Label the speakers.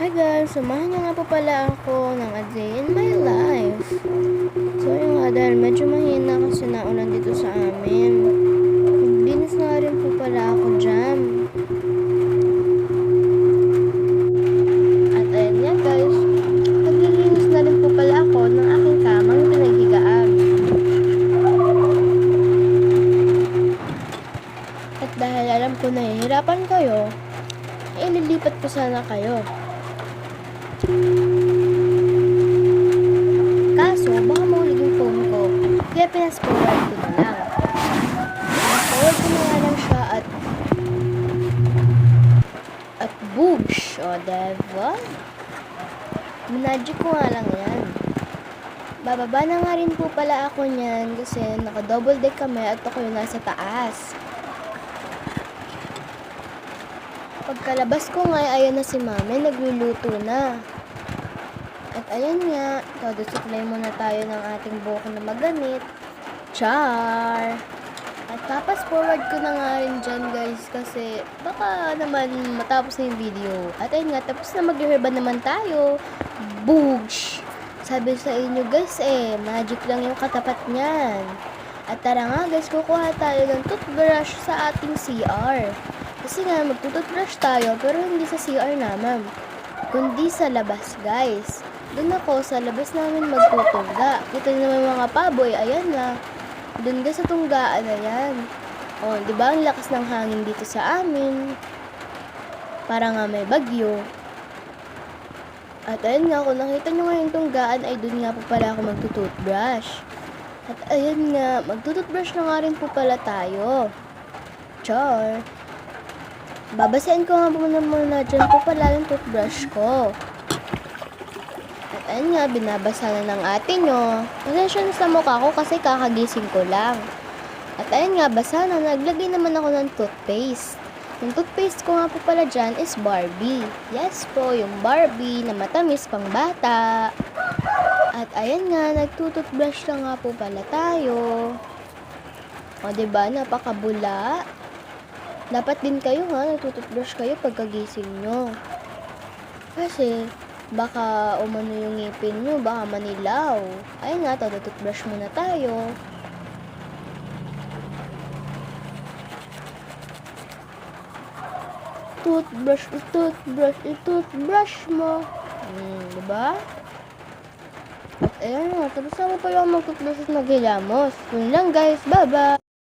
Speaker 1: Hi guys, samahan niyo nga po pala ako ng A Day in My Life. So yun nga, dahil medyo mahina kasi naulan dito sa amin. Naglinis na rin po pala ako dyan. At ayun nga guys, naglilinis na rin po pala ako ng aking kamang pinaghigaan. At dahil alam ko nahihirapan kayo, ililipat ko sana kayo. Kaso, baka mahulog yung phone ko. Kaya pinas-forward ko na lang. Pinas-forward ko na nga lang siya at boosh! O, diba? Minadjik ko nga lang yan. Bababa na nga rin po pala ako niyan kasi naka-double deck kami at ako yung nasa taas. Pagkalabas ko nga, ayan na si mami, nagluluto na. At ayan nga, supply muna tayo ng ating buko na magamit. Char! At papas forward ko na nga rin dyan guys kasi baka naman matapos na yung video. At ayun nga, tapos na mag-herba naman tayo. Boosh! Sabi sa inyo guys magic lang yung katapat niyan. At tara nga guys, kukuha tayo ng toothbrush sa ating CR. Kasi nga, magtutoothbrush tayo pero hindi sa CR naman, kundi sa labas guys. Doon ako sa labas namin magtutungga. Ito naman mga paboy, ayan na. Doon ka sa tunggaan na yan. O, di ba ang lakas ng hangin dito sa amin? Para nga may bagyo. At ayun nga, kung nakita nyo nga yung tunggaan, ay doon nga po pala ako magtutoothbrush. At ayun nga, magtutoothbrush na nga rin po pala tayo. Char! Babasahin ko nga muna dyan po pala yung toothbrush ko. At ayun nga, binabasa na ng ate nyo. Pasensya na sa mukha ko kasi kakagising ko lang. At ayun nga, basa na. Naglagay naman ako ng toothpaste. Yung toothpaste ko nga po pala dyan is Barbie. Yes po, yung Barbie na matamis pang bata. At ayun nga, nagtutoothbrush na nga po pala tayo. O diba, napakabula. Dapat din kayo nagtutoothbrush kayo pagkagising nyo. Kasi, baka umano yung ngipin nyo, baka manilaw. Ayun nga, toothbrush muna tayo. Toothbrush mo. Diba? At ayun nga, tapos ako pala magtoothbrush at maghilamos. Yun lang guys, bye-bye!